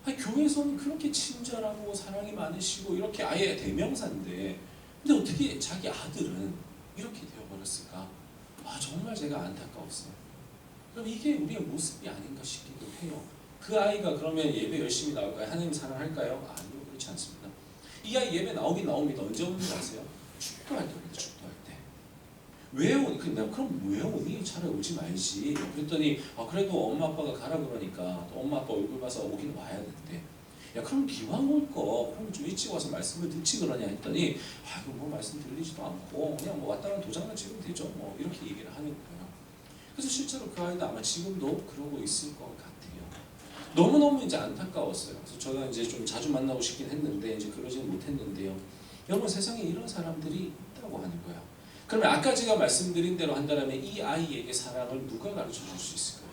아니 교회에서는 그렇게 친절하고 사랑이 많으시고 이렇게 아예 대명사인데, 근데 어떻게 자기 아들은 이렇게 되어버렸을까? 정말 제가 안타까웠어요. 그럼 이게 우리의 모습이 아닌가 싶기도 해요. 그 아이가 그러면 예배 열심히 나올까요? 하나님 사랑할까요? 아니요, 그렇지 않습니다. 이 아이 예배 나오긴 나옵니다. 언제 오는지 아세요? 축도할 때 옵니다. 축도할 때. 왜 오니? 내가 그럼 왜 오니? 차라리 오지 말지. 그랬더니 그래도 엄마 아빠가 가라 그러니까 또 엄마 아빠 얼굴 봐서 오긴 와야 되는데, 야 그럼 기왕 올 거 그럼 좀 일찍 와서 말씀을 듣지 그러냐 했더니 이거 뭐 말씀 들리지도 않고 그냥 뭐 왔다 가는 도장만 찍으면 되죠. 뭐 이렇게 얘기를 하는 거예요. 그래서 실제로 그 아이도 아마 지금도 그러고 있을 것 같아요. 너무너무 이제 안타까웠어요. 그래서 저는 이제 좀 자주 만나고 싶긴 했는데 이제 그러지는 못했는데요. 여러분 세상에 이런 사람들이 있다고 하는 거예요. 그러면 아까 제가 말씀드린 대로 한다면 이 아이에게 사랑을 누가 가르쳐 줄 수 있을까요?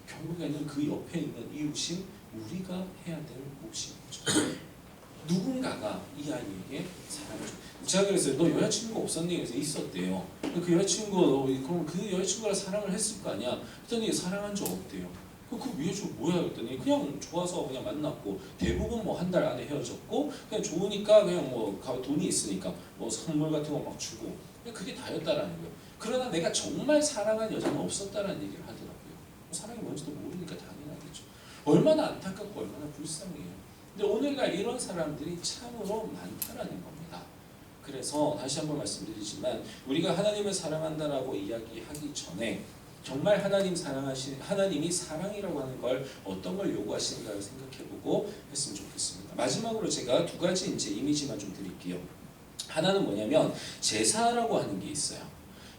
결국에는 그 옆에 있는 이웃인 우리가 해야 될 몫인 거죠. 누군가가 이 아이에게 사랑을 줘. 제가 그랬어요. 너 여자친구가 없었니? 그래서 있었대요. 그 여자친구, 그럼 그 여자친구랑 사랑을 했을 거 아니야? 그랬더니 사랑한 적 없대요. 그 위에 저 뭐야? 그랬더니 그냥 좋아서 그냥 만났고, 대부분 뭐 한 달 안에 헤어졌고, 그냥 좋으니까 그냥 뭐 돈이 있으니까 뭐 선물 같은 거 막 주고, 그냥 그게 다였다라는 거예요. 그러나 내가 정말 사랑한 여자는 없었다라는 얘기를 하더라고요. 사랑이 뭔지도 모르니까 당연하겠죠. 얼마나 안타깝고 얼마나 불쌍해요. 근데 오늘날 이런 사람들이 참으로 많다라는 겁니다. 그래서 다시 한번 말씀드리지만 우리가 하나님을 사랑한다라고 이야기하기 전에 정말 하나님이 사랑이라고 하는 걸 어떤 걸 요구하시는가를 생각해보고 했으면 좋겠습니다. 마지막으로 제가 두 가지 이제 이미지만 좀 드릴게요. 하나는 뭐냐면 제사라고 하는 게 있어요.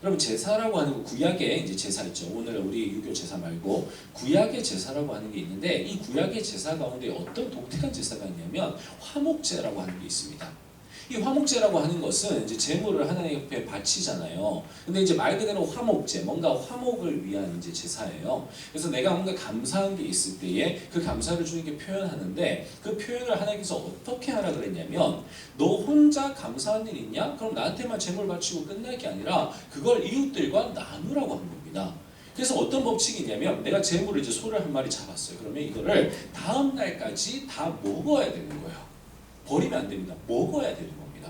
여러분 제사라고 하는 거, 구약의 이제 제사 있죠. 오늘 우리 유교 제사 말고 구약의 제사라고 하는 게 있는데, 이 구약의 제사 가운데 어떤 독특한 제사가 있냐면 화목제라고 하는 게 있습니다. 이 화목제라고 하는 것은 이제 제물을 하나님 앞에 바치잖아요. 근데 이제 말 그대로 화목제, 뭔가 화목을 위한 이제 제사예요. 그래서 내가 뭔가 감사한 게 있을 때에 그 감사를 주님께 표현하는데, 그 표현을 하나님께서 어떻게 하라 그랬냐면, 너 혼자 감사한 일 있냐? 그럼 나한테만 제물 바치고 끝날 게 아니라 그걸 이웃들과 나누라고 한 겁니다. 그래서 어떤 법칙이 있냐면, 내가 제물을 이제 소를 한 마리 잡았어요. 그러면 이거를 다음 날까지 다 먹어야 되는 거예요. 버리면 안 됩니다. 먹어야 되는 겁니다.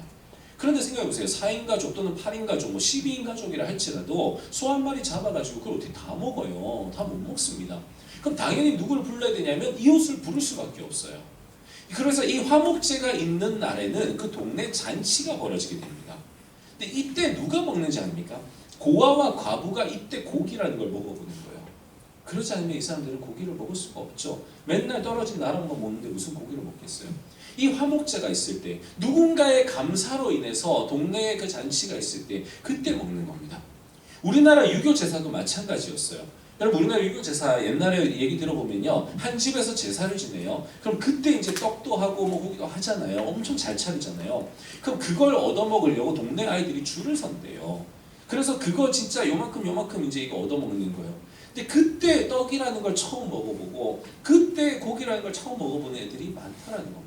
그런데 생각해보세요. 4인 가족 또는 8인 가족, 뭐 12인 가족이라 할지라도 소 한 마리 잡아가지고 그걸 어떻게 다 먹어요? 다 못 먹습니다. 그럼 당연히 누구를 불러야 되냐면 이웃을 부를 수밖에 없어요. 그래서 이 화목제가 있는 날에는 그 동네 잔치가 벌어지게 됩니다. 근데 이때 누가 먹는지 아닙니까? 고아와 과부가 이때 고기라는 걸 먹어보는 거예요. 그렇지 않으면 이 사람들은 고기를 먹을 수가 없죠. 맨날 떨어진 나랑만 먹는데 무슨 고기를 먹겠어요. 이 화목제가 있을 때, 누군가의 감사로 인해서 동네에 그 잔치가 있을 때 그때 먹는 겁니다. 우리나라 유교 제사도 마찬가지였어요. 여러분 우리나라 유교 제사 옛날에 얘기 들어보면요, 한 집에서 제사를 지내요. 그럼 그때 이제 떡도 하고 뭐 고기도 하잖아요. 엄청 잘 차리잖아요. 그럼 그걸 얻어먹으려고 동네 아이들이 줄을 선대요. 그래서 그거 진짜 요만큼 이제 이거 얻어먹는 거예요. 근데 그때 떡이라는 걸 처음 먹어보고 그때 고기라는 걸 처음 먹어보는 애들이 많다라는 겁니다.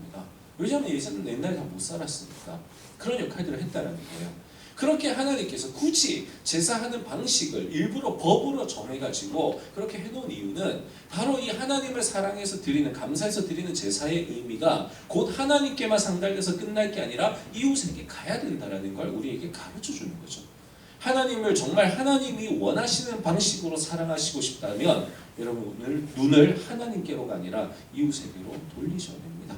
왜냐하면 예전에는 옛날에 다 못 살았으니까 그런 역할들을 했다라는 거예요. 그렇게 하나님께서 굳이 제사하는 방식을 일부러 법으로 정해가지고 그렇게 해놓은 이유는 바로 이 하나님을 사랑해서 드리는, 감사해서 드리는 제사의 의미가 곧 하나님께만 상달돼서 끝날 게 아니라 이웃에게 가야 된다는 걸 우리에게 가르쳐주는 거죠. 하나님을 정말 하나님이 원하시는 방식으로 사랑하시고 싶다면 여러분 눈을 하나님께로가 아니라 이웃에게로 돌리셔야 됩니다.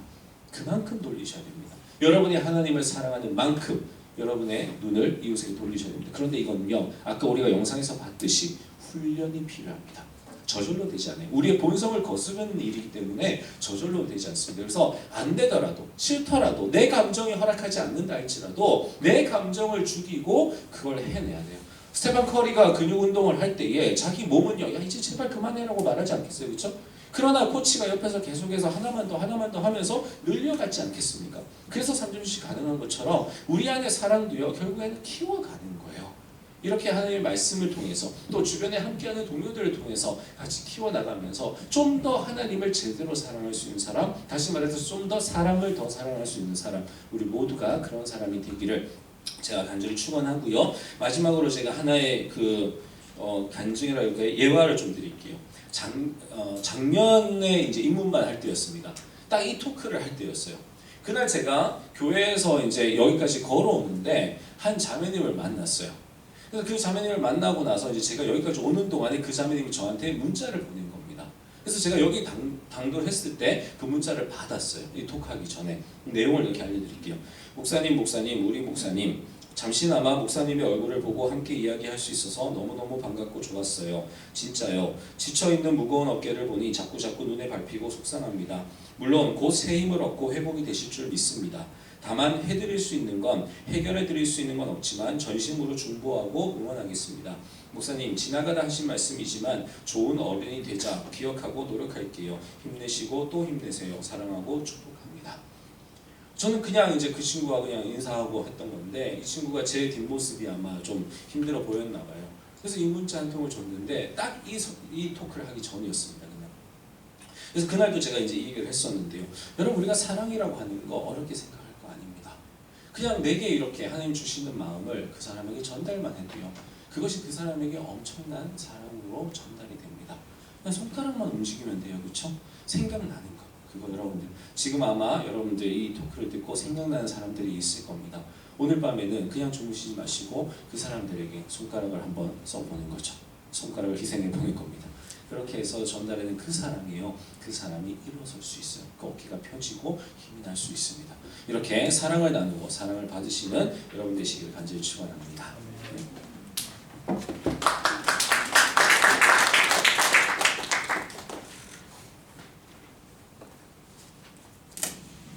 그만큼 돌리셔야 됩니다. 여러분이 하나님을 사랑하는 만큼 여러분의 눈을 이웃에게 돌리셔야 됩니다. 그런데 이건요, 아까 우리가 영상에서 봤듯이 훈련이 필요합니다. 저절로 되지 않아요. 우리의 본성을 거스르는 일이기 때문에 저절로 되지 않습니다. 그래서 안 되더라도, 싫더라도, 내 감정이 허락하지 않는다 할지라도 내 감정을 죽이고 그걸 해내야 돼요. 스테판 커리가 근육 운동을 할 때에 자기 몸은요, 야 이제 제발 그만해라고 말하지 않겠어요, 그렇죠? 그러나 코치가 옆에서 계속해서 하나만 더 하면서 늘려갔지 않겠습니까? 그래서 3점슛이 가능한 것처럼 우리 안에 사랑도요 결국에는 키워가는 거예요. 이렇게 하나님의 말씀을 통해서 또 주변에 함께하는 동료들을 통해서 같이 키워나가면서 좀 더 하나님을 제대로 사랑할 수 있는 사람, 다시 말해서 좀 더 사람을 더 사랑할 수 있는 사람, 우리 모두가 그런 사람이 되기를 제가 간절히 축원하고요. 마지막으로 제가 하나의 간증이라고 예화를 좀 드릴게요. 작년에 이제 입문반 할 때였습니다. 딱 이 토크를 할 때였어요. 그날 제가 교회에서 이제 여기까지 걸어오는데 한 자매님을 만났어요. 그래서 그 자매님을 만나고 나서 이제 제가 여기까지 오는 동안에 그 자매님이 저한테 문자를 보낸 겁니다. 그래서 제가 여기 당도를 했을 때 그 문자를 받았어요. 이 토크하기 전에 내용을 이렇게 알려드릴게요. 목사님, 우리 목사님, 잠시나마 목사님의 얼굴을 보고 함께 이야기할 수 있어서 너무너무 반갑고 좋았어요. 진짜요. 지쳐있는 무거운 어깨를 보니 자꾸 눈에 밟히고 속상합니다. 물론 곧 새 힘을 얻고 회복이 되실 줄 믿습니다. 다만 해결해 드릴 수 있는 건 없지만 전심으로 중보하고 응원하겠습니다. 목사님, 지나가다 하신 말씀이지만 좋은 어른이 되자 기억하고 노력할게요. 힘내시고 또 힘내세요. 사랑하고 축복합니다. 저는 그냥 이제 그 친구와 그냥 인사하고 했던 건데 이 친구가 제 뒷모습이 아마 좀 힘들어 보였나 봐요. 그래서 이 문자 한 통을 줬는데 딱 이 토크를 하기 전이었습니다. 그냥. 그래서 그날도 제가 이제 이 얘기를 했었는데요. 여러분, 우리가 사랑이라고 하는 거 어렵게 생각할 거 아닙니다. 그냥 내게 이렇게 하나님 주시는 마음을 그 사람에게 전달만 해도요. 그것이 그 사람에게 엄청난 사랑으로 전달이 됩니다. 그냥 손가락만 움직이면 돼요. 그렇죠? 생각나는 거. 그거 여러분들 지금 아마 여러분들 이 토크를 듣고 생각나는 사람들이 있을 겁니다. 오늘 밤에는 그냥 주무시지 마시고 그 사람들에게 손가락을 한번 써보는 거죠. 손가락을 희생해 보낼 겁니다. 그렇게 해서 전달하는 그 사랑이요, 그 사람이 일어설 수 있어요. 그 어깨가 펴지고 힘이 날 수 있습니다. 이렇게 사랑을 나누고 사랑을 받으시는 여러분 되시길 간절히 축원합니다.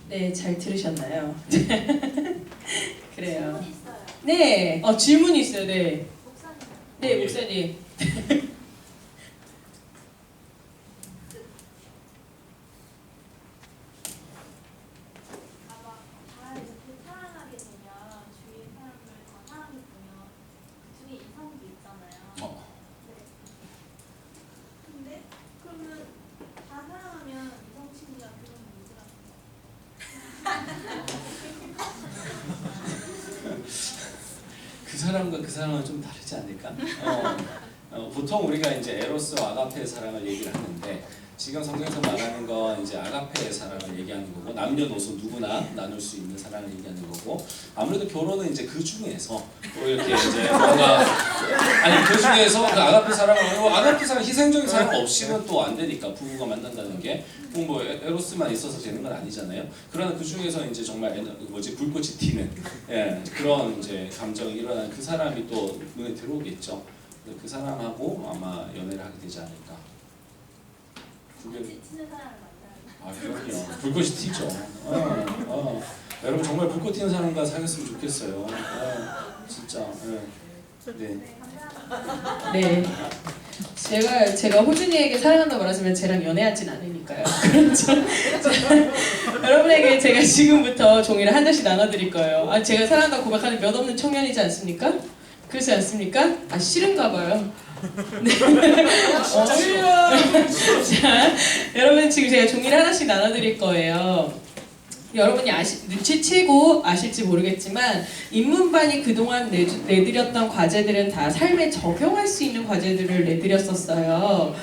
네, 잘 들으셨나요? 그래요. 질문 있어요. 네, 질문이 있어요. 네, 목사님, 네 목사님. 아마 다 이렇게 사랑하게 되면 주위의 사람을 다 사랑해 보면 그 중에 이성도 있잖아요. 네. 근데 그러면 다 사랑하면 이성 친구랑 결혼 문제가 그 사람과 그 사람은 좀 다르지 않을까? 보통 우리가 이제 에로스와 아가페의 사랑을 얘기를 하는데 지금 성경에서 말하는 건 이제 아가페의 사랑을 얘기하는 거고 남녀노소 누구나 나눌 수 있는 사랑을 얘기하는 거고 아무래도 결혼은 이제 그 중에서 또 이렇게 이제 뭔가 그 중에서 그 아가페 사랑을 하고 아가페 사랑 희생적인 사랑 없이는 또 안 되니까 부부가 만난다는 게 뭐 에로스만 있어서 되는 건 아니잖아요. 그러나 그 중에서 이제 정말 불꽃이 튀는 그런 이제 감정이 일어나는 그 사람이 또 눈에 들어오겠죠. 그 사람하고 아마 연애를 하게 되지 않을까. 지치는 사람을 만나는 그럼요. 불꽃이 튀죠. 여러분 정말 불꽃 튀는 사람과 사귀었으면 좋겠어요. 진짜. 네. 네, 감사합니다. 네. 제가 호준이에게 사랑한다고 말하지만 쟤랑 연애하진 않으니까요. 그렇죠. 여러분에게 제가 지금부터 종이를 한 장씩 나눠드릴 거예요. 제가 사랑한다고 고백하는 몇 없는 청년이지 않습니까? 그렇지 않습니까? 싫은가 봐요. 네. 자, 여러분 지금 제가 종이를 하나씩 나눠드릴 거예요. 여러분이 눈치채고 아실지 모르겠지만 입문반이 그동안 내드렸던 과제들은 다 삶에 적용할 수 있는 과제들을 내드렸었어요.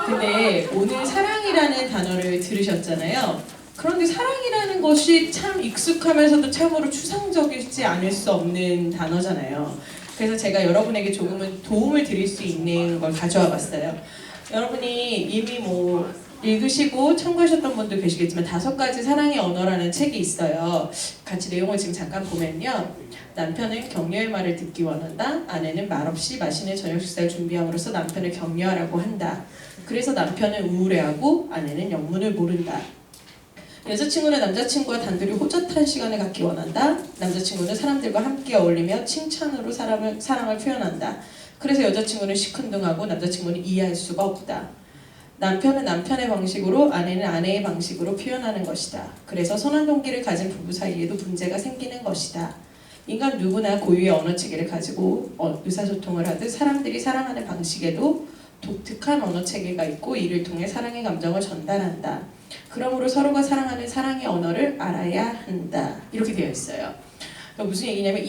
근데 오늘 사랑이라는 단어를 들으셨잖아요. 그런데 사랑이라는 것이 참 익숙하면서도 참으로 추상적이지 않을 수 없는 단어잖아요. 그래서 제가 여러분에게 조금은 도움을 드릴 수 있는 걸 가져와 봤어요. 여러분이 이미 읽으시고 참고하셨던 분도 계시겠지만 5가지 사랑의 언어라는 책이 있어요. 같이 내용을 지금 잠깐 보면요. 남편은 격려의 말을 듣기 원한다. 아내는 말없이 맛있는 저녁 식사를 준비함으로써 남편을 격려하라고 한다. 그래서 남편은 우울해하고 아내는 영문을 모른다. 여자친구는 남자친구와 단둘이 호젓한 시간을 갖기 원한다. 남자친구는 사람들과 함께 어울리며 칭찬으로 사랑을 표현한다. 그래서 여자친구는 시큰둥하고 남자친구는 이해할 수가 없다. 남편은 남편의 방식으로, 아내는 아내의 방식으로 표현하는 것이다. 그래서 선한 동기를 가진 부부 사이에도 문제가 생기는 것이다. 인간 누구나 고유의 언어 체계를 가지고 의사소통을 하듯 사람들이 사랑하는 방식에도 독특한 언어 체계가 있고 이를 통해 사랑의 감정을 전달한다. 그러므로 서로가 사랑하는 사랑의 언어를 알아야 한다. 이렇게 되어 있어요. 무슨 얘기냐면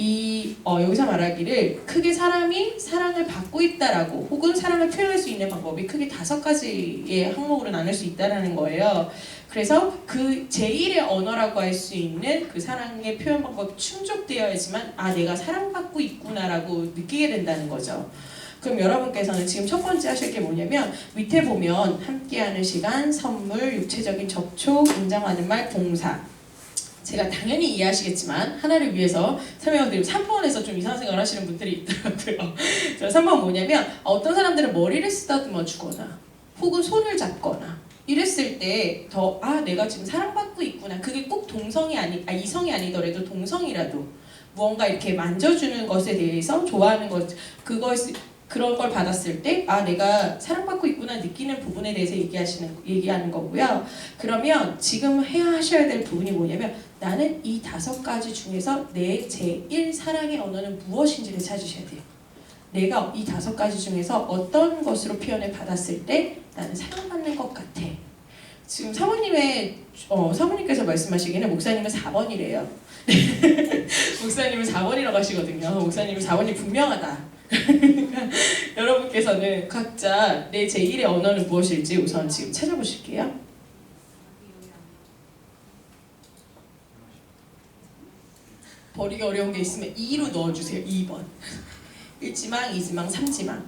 여기서 말하기를 크게 사람이 사랑을 받고 있다라고 혹은 사랑을 표현할 수 있는 방법이 크게 5가지의 항목으로 나눌 수 있다라는 거예요. 그래서 그 제1의 언어라고 할 수 있는 그 사랑의 표현 방법이 충족되어야지만 내가 사랑받고 있구나라고 느끼게 된다는 거죠. 그럼 여러분께서는 지금 첫 번째 하실 게 뭐냐면 밑에 보면 함께하는 시간, 선물, 육체적인 접촉, 인정하는 말, 봉사. 제가 당연히 이해하시겠지만 하나를 위해서 설명을 드리면 3번에서 좀 이상한 생각을 하시는 분들이 있더라고요. 3번 뭐냐면 어떤 사람들은 머리를 쓰다듬어 주거나 혹은 손을 잡거나 이랬을 때 더 내가 지금 사랑받고 있구나. 그게 꼭 이성이 아니더라도 동성이라도 무언가 이렇게 만져주는 것에 대해서 좋아하는 것 그런 걸 받았을 때 내가 사랑받고 있구나 느끼는 부분에 대해서 얘기하는 거고요. 그러면 지금 하셔야 될 부분이 뭐냐면 나는 이 5가지 중에서 내 제1 사랑의 언어는 무엇인지를 찾으셔야 돼요. 내가 이 5가지 중에서 어떤 것으로 표현을 받았을 때 나는 사랑받는 것 같아. 지금 사모님께서 말씀하시기는 목사님은 4번이래요. 목사님은 4번이라고 하시거든요. 목사님은 4번이 분명하다. 그러니까 여러분께서는 각자 내 제1의 언어는 무엇일지 우선 지금 찾아보실게요. 버리기 어려운 게 있으면 2로 넣어주세요. 2번. 1지망, 2지망, 3지망.